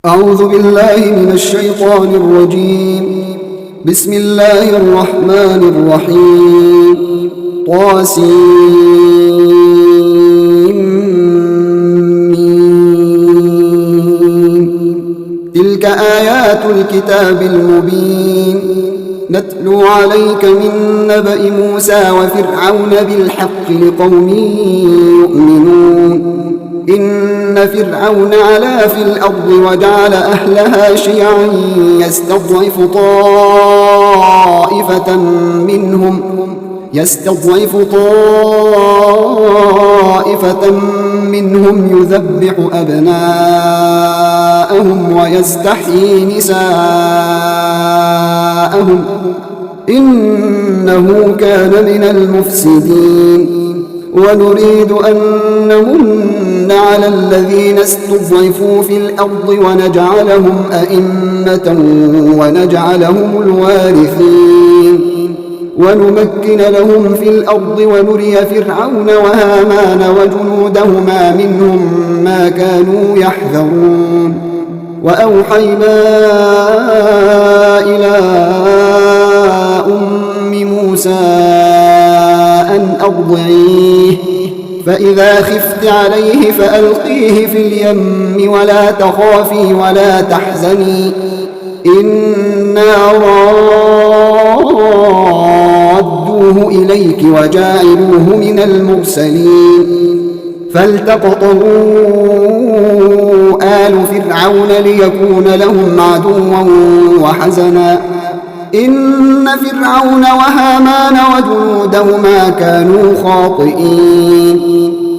أعوذ بالله من الشيطان الرجيم. بسم الله الرحمن الرحيم. تلك آيات الكتاب المبين نتلو عليك من نبأ موسى وفرعون بالحق لقوم يؤمنون. إن فرعون علا في الأرض وجعل أهلها شيعا يستضعف طائفة منهم يذبح أبناءهم ويستحيي نساءهم إنه كان من المفسدين. ونريد أن نمن على الذين استضعفوا في الأرض ونجعلهم أئمة ونجعلهم الوارثين ونمكن لهم في الأرض ونري فرعون وهامان وجنودهما منهم ما كانوا يحذرون. وأوحينا إلى أم موسى أن أرضعيه فإذا خفت عليه فألقيه في اليم ولا تخافي ولا تحزني إنا رادوه إليك وجاعلوه من المرسلين. فالتقطه آل فرعون ليكون لهم عدوا وحزنا إن فرعون وهامان وجنودهما كانوا خاطئين.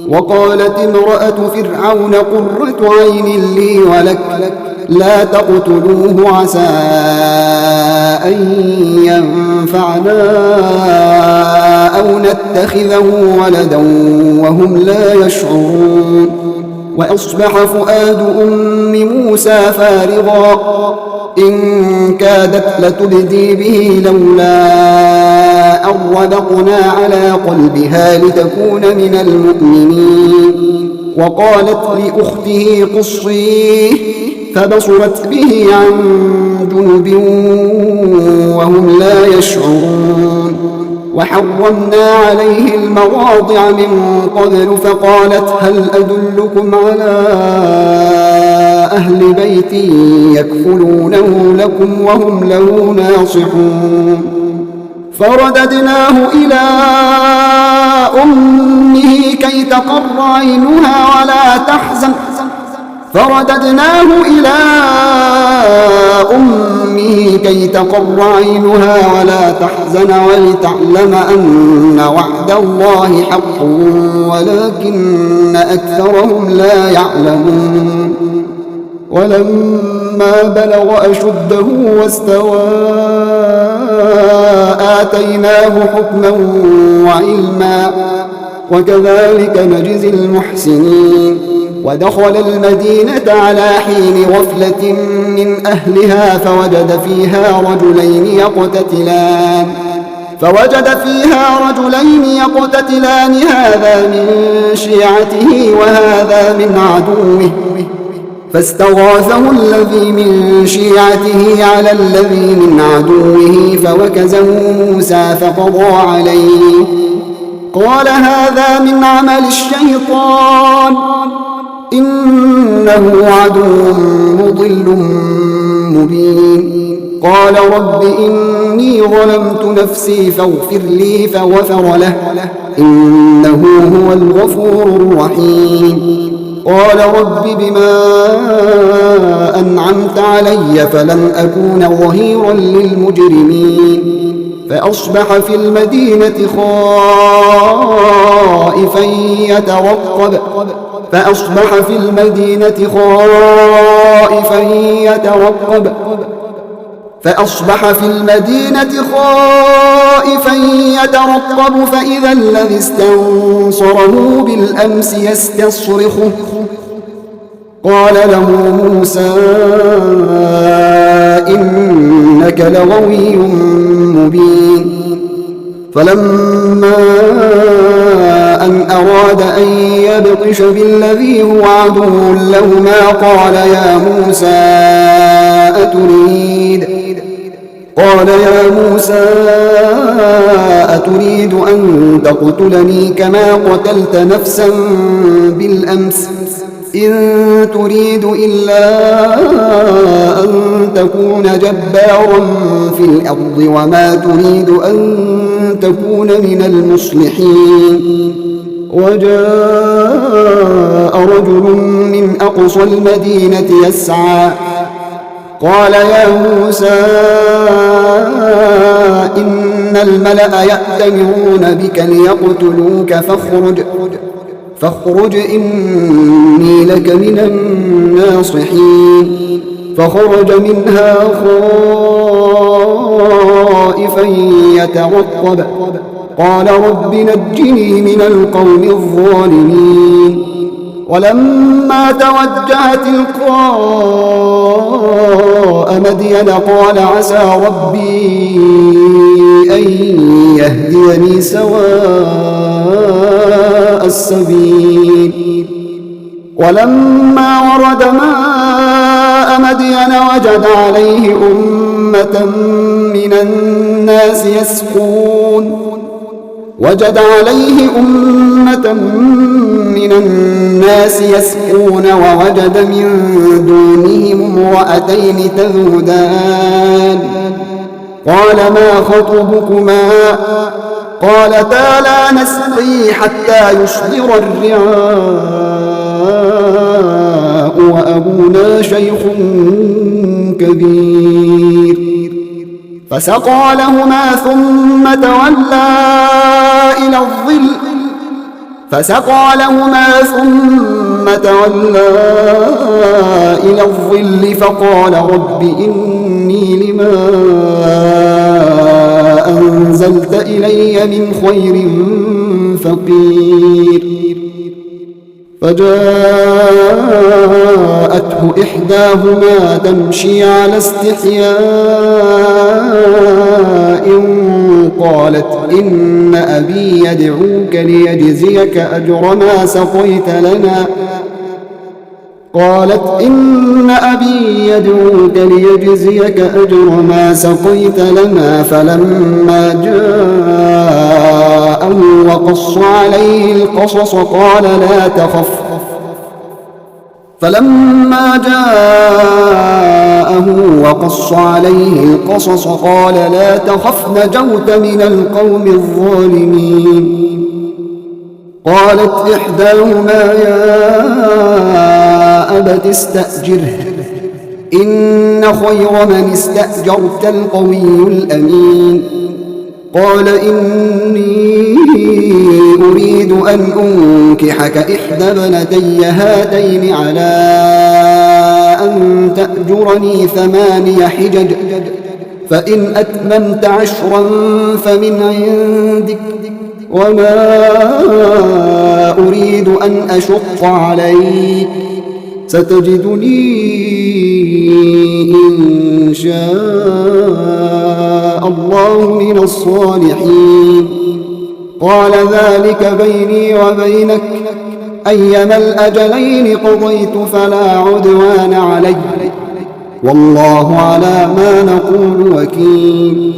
وقالت امرأة فرعون قرة عين لي ولك لا تقتلوه عسى أن ينفعنا أو نتخذه ولدا وهم لا يشعرون. وأصبح فؤاد أم موسى فارغا إن كادت لتبدي به لولا أن ربطنا على قلبها لتكون من المؤمنين. وقالت لأخته قصيه فبصرت به عن جنب وهم لا يشعرون. وحرمنا عليه المواضع من قبل فقالت هل أدلكم على أهل بيت يكفلونه لكم وهم له ناصحون. فرددناه إلى أمه كي تقر عينها ولا تحزن ولتعلم أن وعد الله حق ولكن أكثرهم لا يعلمون. ولما بلغ أشده واستوى آتيناه حكما وعلما وكذلك نجزي المحسنين. ودخل المدينة على حين غفلة من أهلها فوجد فيها رجلين يقتتلان هذا من شيعته وهذا من عدوه فاستغاثه الذي من شيعته على الذي من عدوه فوكزه موسى فقضى عليه قال هذا من عمل الشيطان إنه عدو مضل مبين. قال رب إني ظلمت نفسي فاغفر لي فغفر له إنه هو الغفور الرحيم. قال رب بما أنعمت علي فلن أكون ظهيرا للمجرمين. فأصبح في المدينة خائفا يترقب فإذا الذي استنصره بالأمس يستصرخه قال له موسى إنك لغوي مبين. فلما أن أراد أن يبطش بالذي هو عدو لهما قال يا موسى أتريد أن تقتلني كما قتلت نفسا بالأمس إن تريد إلا أن تكون جبارا في الأرض وما تريد أن تكون من المصلحين. وجاء رجل من أقصى المدينة يسعى قال يا موسى إن الملأ يأتمرون بك ليقتلوك فاخرج إني لك من الناصحين. فخرج منها خائفا يترقب قال رب نجني من القوم الظالمين. ولما توجه تلقاء مدين قال عسى ربي أن يهديني سواء السبيل. ولما ورد ماء مدين وجد عليه أمة من الناس يسقون ووجد من دونهم امرأتين تذودان قال ما خطبكما قالتا لا نسقي حتى يصدر الرعاء وأبونا شيخ كبير. فسقى لهما ثم تولى إلى الظل فقال رب إني لما أنزلت إلي من خير فقير. فجاءته إحداهما تمشي على استحياء قالت إن أبي يدعوك ليجزيك أجر ما سقيت لنا فلما جاءه وقص عليه القصص قال لا تخف نجوت من القوم الظالمين. قالت إحداهما يا أبت استأجره إن خير من استأجرت القوي الأمين. قال إني أريد أن أنكحك إحدى ابنتي هاتين على أن تأجرني 8 حجج فإن أتممت 10 فمن عندك وما أريد أن أشق عليك ستجدني إن شاء الله من الصالحين. قال ذلك بيني وبينك أيما الأجلين قضيت فلا عدوان علي والله على ما نقول وكيل.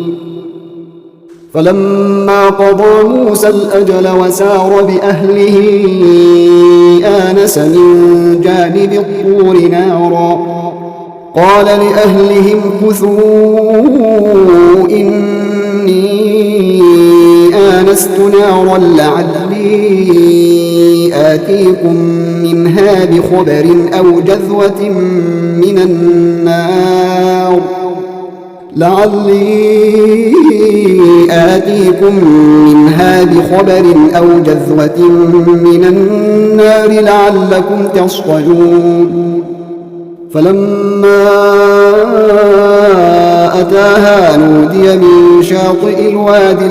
فلما قضى موسى الأجل وسار بأهله آنس من جانب الطور نارا قال لأهلهم كثوا إني آنست نارا لعلي آتيكم منها بخبر أو جذوة من النار لعلكم تصطلون. فلما أتاها نودي من شاطئ الوادي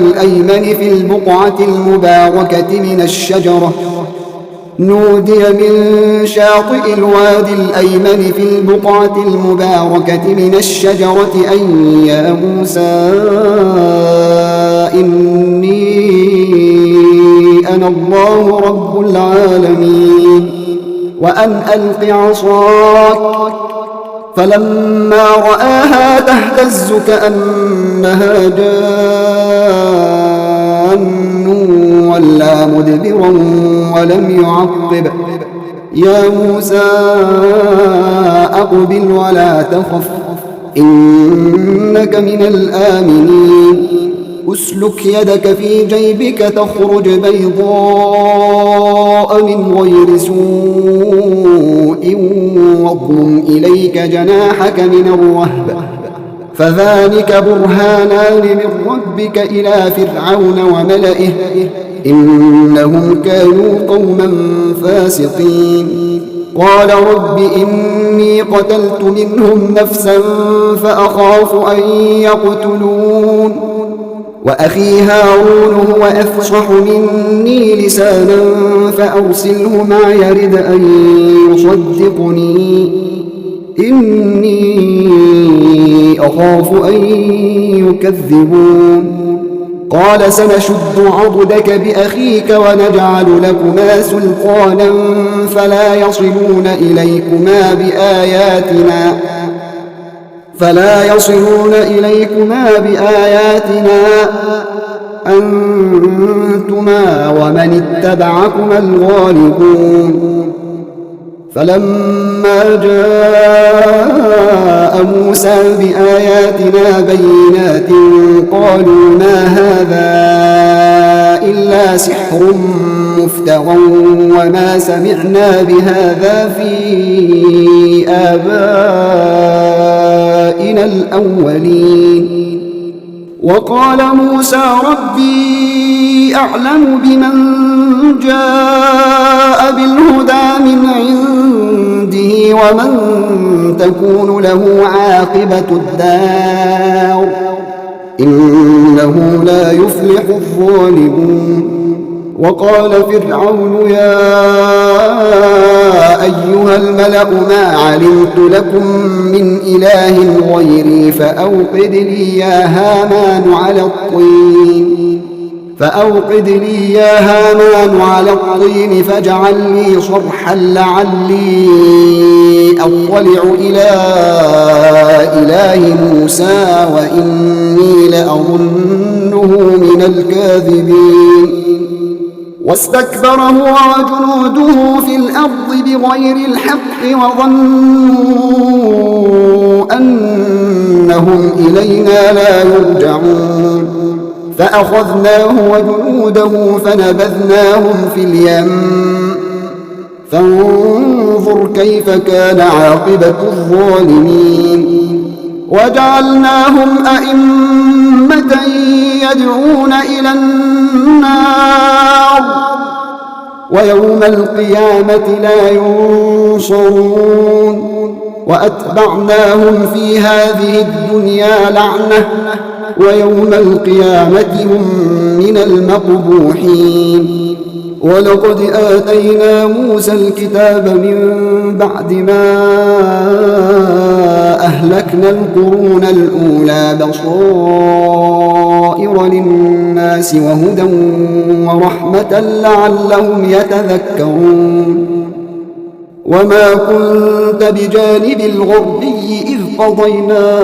الأيمن في البقعة المباركة من الشجرة أن يا موسى إني أنا الله رب العالمين وأن ألق عصاك فلما رآها تهتز كأنها جان ولا مدبرا ولم يعقب يا موسى أقبل ولا تخف إنك من الآمنين أسلك يدك في جيبك تخرج بيضاء من غير سوء واضمم إليك جناحك من الرهب فذلك برهانان من ربك إلى فرعون وملئه إنهم كانوا قوما فاسقين قال رب إني قتلت منهم نفسا فأخاف أن يقتلون وأخي هارون هو أفصح مني لسانا فأرسله معي يرد أن يصدقني إني أخاف أن يكذبون قال سنشد عضدك بأخيك ونجعل لكما سلطانا فلا يصلون إليكما بآياتنا أنتما ومن اتبعكما الغالبون فلما جاء موسى بآياتنا بينات قالوا ما هذا إلا سحر مفترى وما سمعنا بهذا في آبائنا الأولين وقال موسى ربي أعلم بمن جاء بالهدى من عنده ومن تكون له عاقبة الدار إنه لا يفلح الظالمون وقال فرعون يا أيها الملأ ما علمت لكم من إله غيري فأوقد لي يا هامان على الطين فاجعل لي صرحا لعلي أطلع إلى إله موسى وإني لأظنه من الكاذبين واستكبر هو وجنوده في الأرض بغير الحق وظنوا أنهم إلينا لا يرجعون فأخذناه وجنوده فنبذناهم في اليم فانظر كيف كان عاقبة الظالمين وجعلناهم أئمة يدعون إلى النار ويوم القيامة لا ينصرون وأتبعناهم في هذه الدنيا لعنة ويوم القيامة هم من المقبوحين ولقد آتينا موسى الكتاب من بعد ما أهلكنا القرون الأولى بصائر للناس وهدى ورحمة لعلهم يتذكرون وما كنت بجانب الغربي إذ قضينا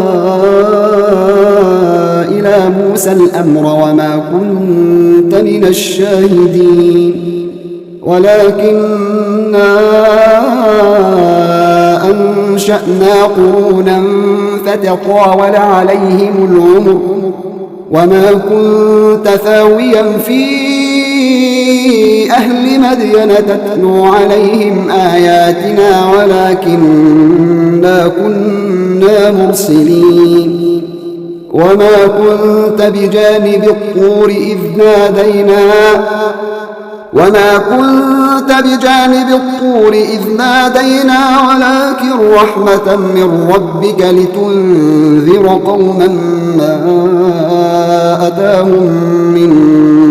إلى موسى الأمر وما كنت من الشاهدين ولكننا أنشأنا قرونا فتطاول عليهم العمر وما كنت ثاويا في أهل مدين تتلو عليهم آياتنا ولكننا كنا مرسلين وما كنت بجانب الطور إذ نادينا ولكن رحمة من ربك لتنذر قوما ما أتاهم من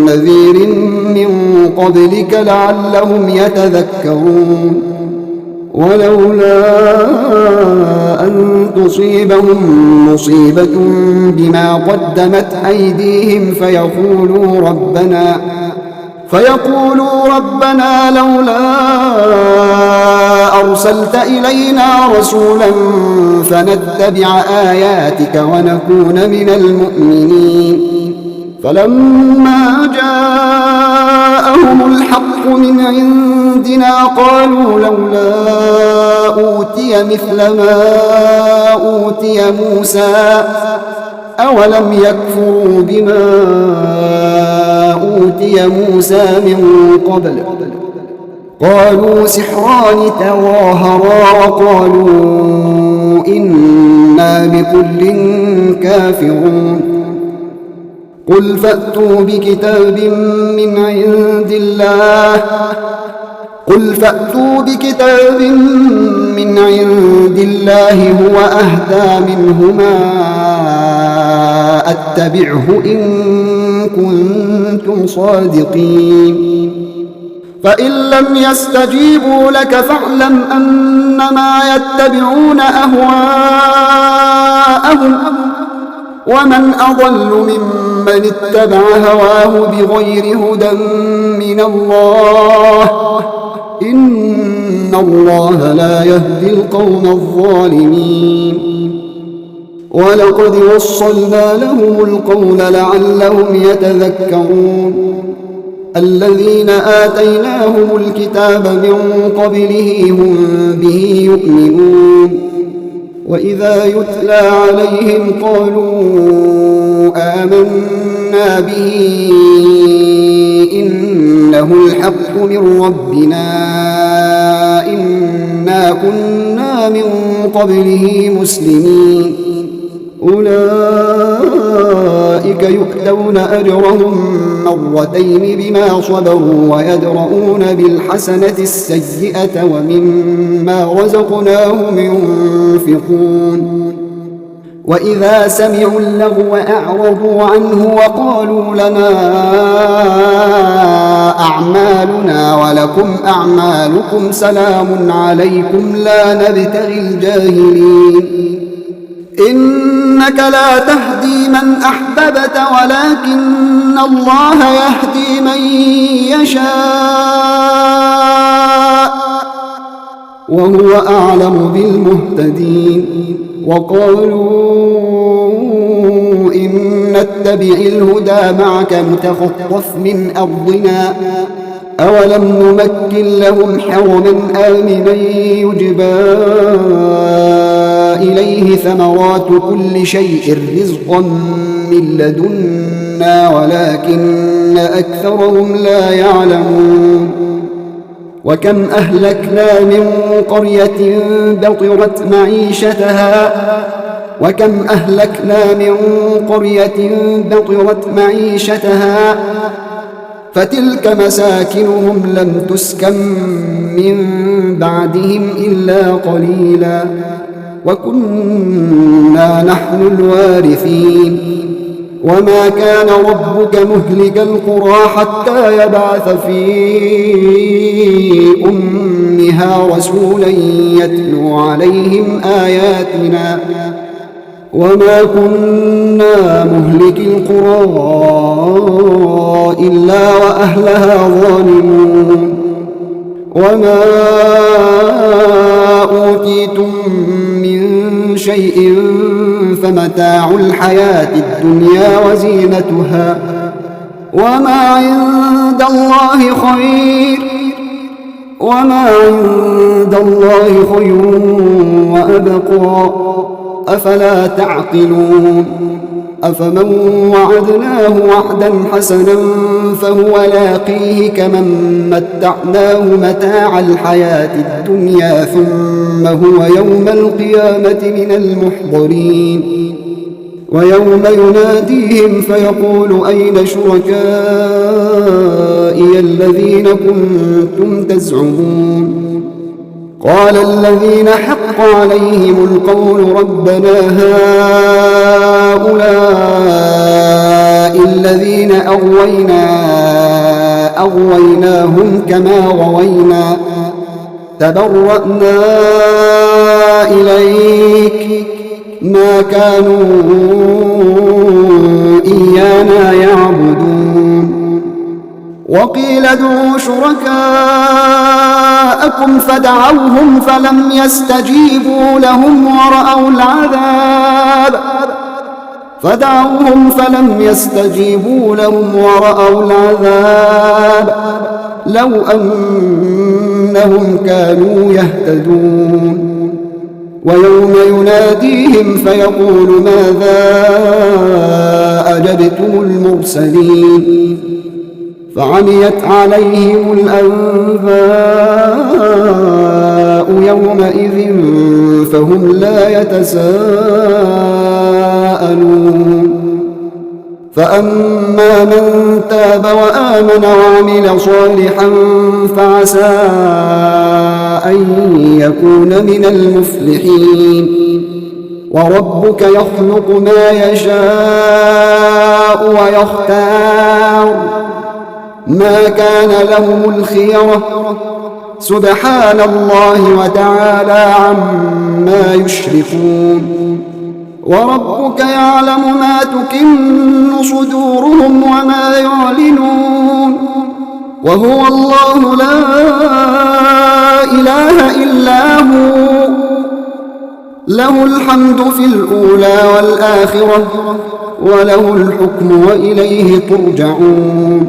نذير من قبلك لعلهم يتذكرون ولولا أن تصيبهم مصيبة فيقولوا ربنا لولا أرسلت إلينا رسولا فنتبع آياتك ونكون من المؤمنين. فلما جاءهم الحق من عندنا قالوا لولا أوتي مثل ما أوتي موسى أولم يكفروا بما أوتي موسى من قبل. قالوا سحران تظاهرا وقالوا إنا بكل كافرون. قل فأتوا بكتاب من عند الله هو أهدى منهما أتبعه إن كنتم صادقين. فإن لم يستجيبوا لك فاعلم أنما يتبعون أهواءهم ومن أضل ممن اتبع هواه بغير هدى من الله إن الله لا يهدي القوم الظالمين. ولقد وصلنا لهم القول لعلهم يتذكرون. الذين آتيناهم الكتاب من قبله هم به يؤمنون. وإذا يتلى عليهم قالوا آمنا به إنه الحق من ربنا إنا كنا من قبله مسلمين. أولئك يؤتون أجرهم مرتين بما صبروا ويدرؤون بالحسنة السيئة ومما رزقناهم ينفقون. وإذا سمعوا اللغو أعرضوا عنه وقالوا لنا أعمالنا ولكم أعمالكم سلام عليكم لا نبتغي الجاهلين. إنك لا تهدي من أحببت ولكن الله يهدي من يشاء وهو أعلم بالمهتدين. وقالوا إن نتبع الهدى معك نتخطف من أرضنا أولم نمكن لهم حرما آمنا يجبى إليه ثمرات كل شيء رزقا من لدنا ولكن أكثرهم لا يعلمون. وكم أهلكنا من قرية بطرت معيشتها فتلك مساكنهم لم تسكن من بعدهم إلا قليلا وكنا نحن الوارثين. وما كان ربك مهلك القرى حتى يبعث في أمها رسولا يتلو عليهم آياتنا وما كنا مهلك القرى إلا وأهلها ظالمون. وما أوتيتم من شيء فمتاع الحياة الدنيا وزينتها وما عند الله خير وأبقى أفلا تعقلون. أفمن وعدناه وعدا حسنا فهو لاقيه كمن متعناه متاع الحياة الدنيا ثم هو يوم القيامة من المحضرين. ويوم يناديهم فيقول أين شركائي الذين كنتم تزعمون. قال الذين حق عليهم القول ربنا هؤلاء الذين أغويناهم كما غوينا تبرأنا إليك ما كانوا إيانا يعبدون. وقيل ادعوا شركاءكم فدعوهم فلم يستجيبوا لهم ورأوا العذاب لو أنهم كانوا يهتدون. ويوم يناديهم فيقول ماذا أجبتم المرسلين فعميت عليهم الأنباء يومئذ فهم لا يتساءلون. فأما من تاب وآمن وعمل صالحا فعسى أن يكون من المفلحين. وربك يخلق ما يشاء ويختار ما كان لهم الخيرة سبحان الله وتعالى عما يشركون. وربك يعلم ما تكن صدورهم وما يعلنون وهو الله لا إله إلا هو له الحمد في الأولى والآخرة وله الحكم وإليه ترجعون.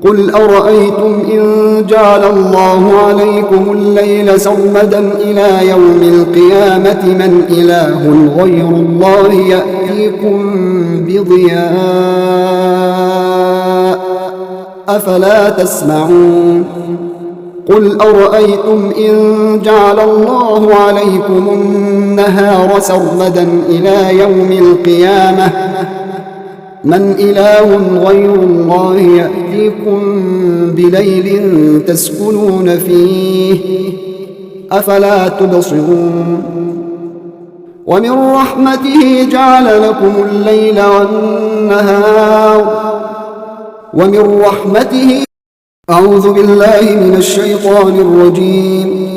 قل أرأيتم إن جعل الله عليكم الليل سرمدا إلى يوم القيامة من إله غير الله يأتيكم بضياء أفلا تسمعون. قل أرأيتم إن جعل الله عليكم النهار سرمدا إلى يوم القيامة من إله غير الله يأتيكم بليل تسكنون فيه أفلا تبصرون. ومن رحمته جعل لكم الليل والنهار ومن رحمته أعوذ بالله من الشيطان الرجيم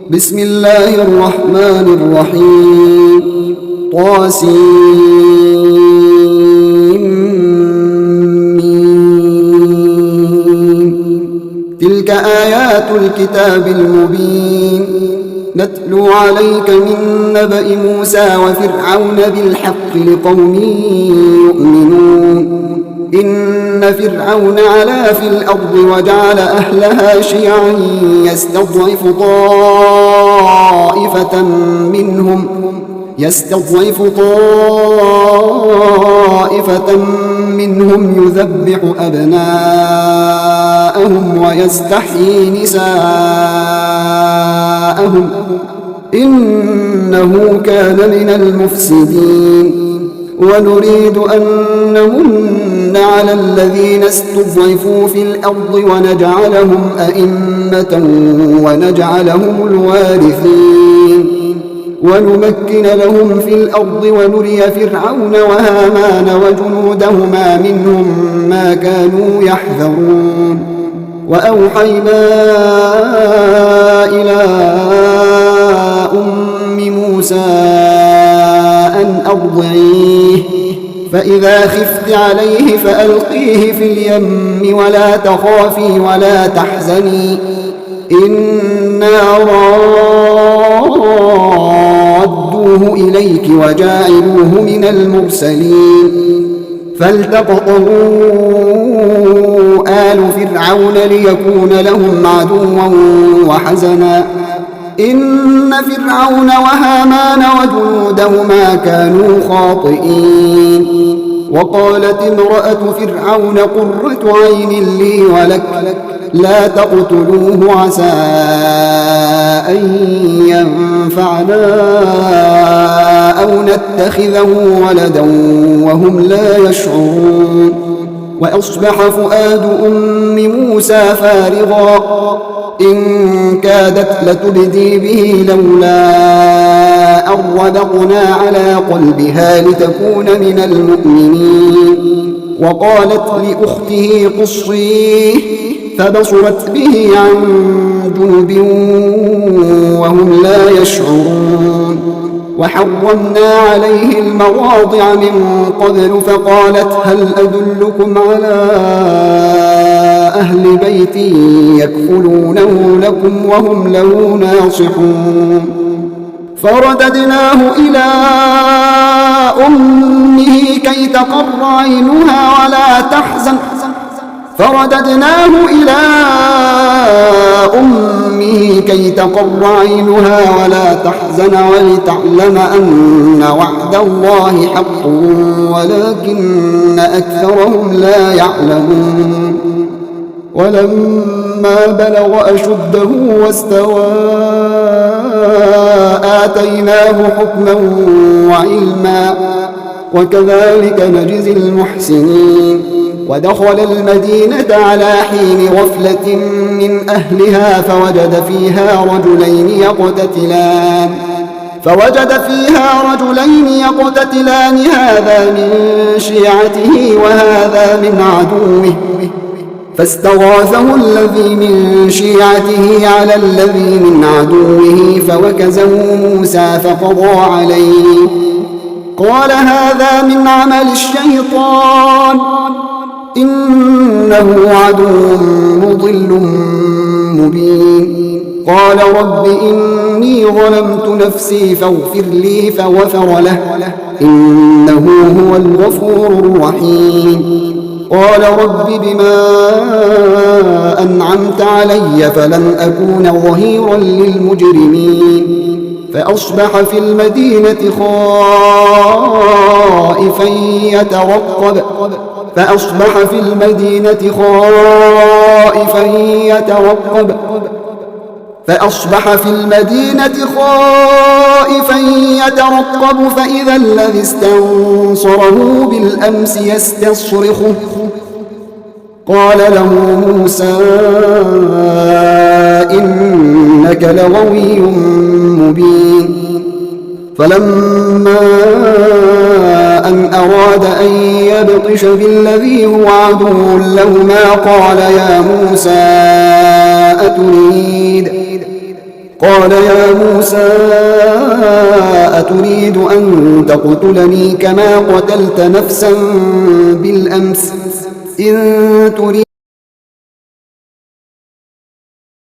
بسم الله الرحمن الرحيم تلك آيات الكتاب المبين نتلو عليك من نبأ موسى وفرعون بالحق لقوم يؤمنون. إن فرعون علا في الأرض وجعل أهلها شيعا يستضعف طائفة منهم يذبح أبناءهم ويستحيي نساءهم إنه كان من المفسدين. ونريد أن نمن على الذين استضعفوا في الأرض ونجعلهم أئمة ونجعلهم الوارثين ونمكن لهم في الأرض ونري فرعون وهامان وجنودهما منهم ما كانوا يحذرون. وأوحينا إلى أم موسى أن أرضعيه فإذا خفت عليه فألقيه في اليم ولا تخافي ولا تحزني إنا رادوه إليك وجاعلوه من المرسلين. فالتقطه آل فرعون ليكون لهم عدوا وحزنا إن فرعون وهامان وجنودهما كانوا خاطئين. وقالت امرأة فرعون قرة عين لي ولك لا تقتلوه عسى أن ينفعنا أو نتخذه ولدا وهم لا يشعرون. وأصبح فؤاد أم موسى فارغا إن كادت لتبدي به لولا أن ربطنا على قلبها لتكون من المؤمنين. وقالت لأخته قصيه فبصرت به عن جنب وهم لا يشعرون. وحرمنا عليه المراضع من قبل فقالت هل أدلكم على أهل بيت يكفلونه لكم وهم له ناصحون فرددناه إلى أمه كي تقر عينها ولا تحزن ولتعلم أن وعد الله حق ولكن أكثرهم لا يعلمون ولما بلغ أشده واستوى آتيناه حكما وعلما وكذلك نجزي المحسنين ودخل المدينة على حين غفلة من أهلها فوجد فيها رجلين يقتتلان هذا من شيعته وهذا من عدوه فاستغاثه الذي من شيعته على الذي من عدوه فوكزه موسى فقضى عليه قال هذا من عمل الشيطان إنه عدو مضل مبين قال رب إني ظلمت نفسي فاغفر لي فغفر له إنه هو الغفور الرحيم قال رب بما أنعمت علي فلن أكون ظهيرا للمجرمين فأصبح في المدينة خائفا يترقب فإذا الذي استنصره بالأمس يستصرخه قال له موسى إنك لغوي مبين فلما أن أراد أن يبطش بالذي هو عدو لهما قال يا موسى أتريد أن تقتلني كما قتلت نفسا بالأمس إن تريد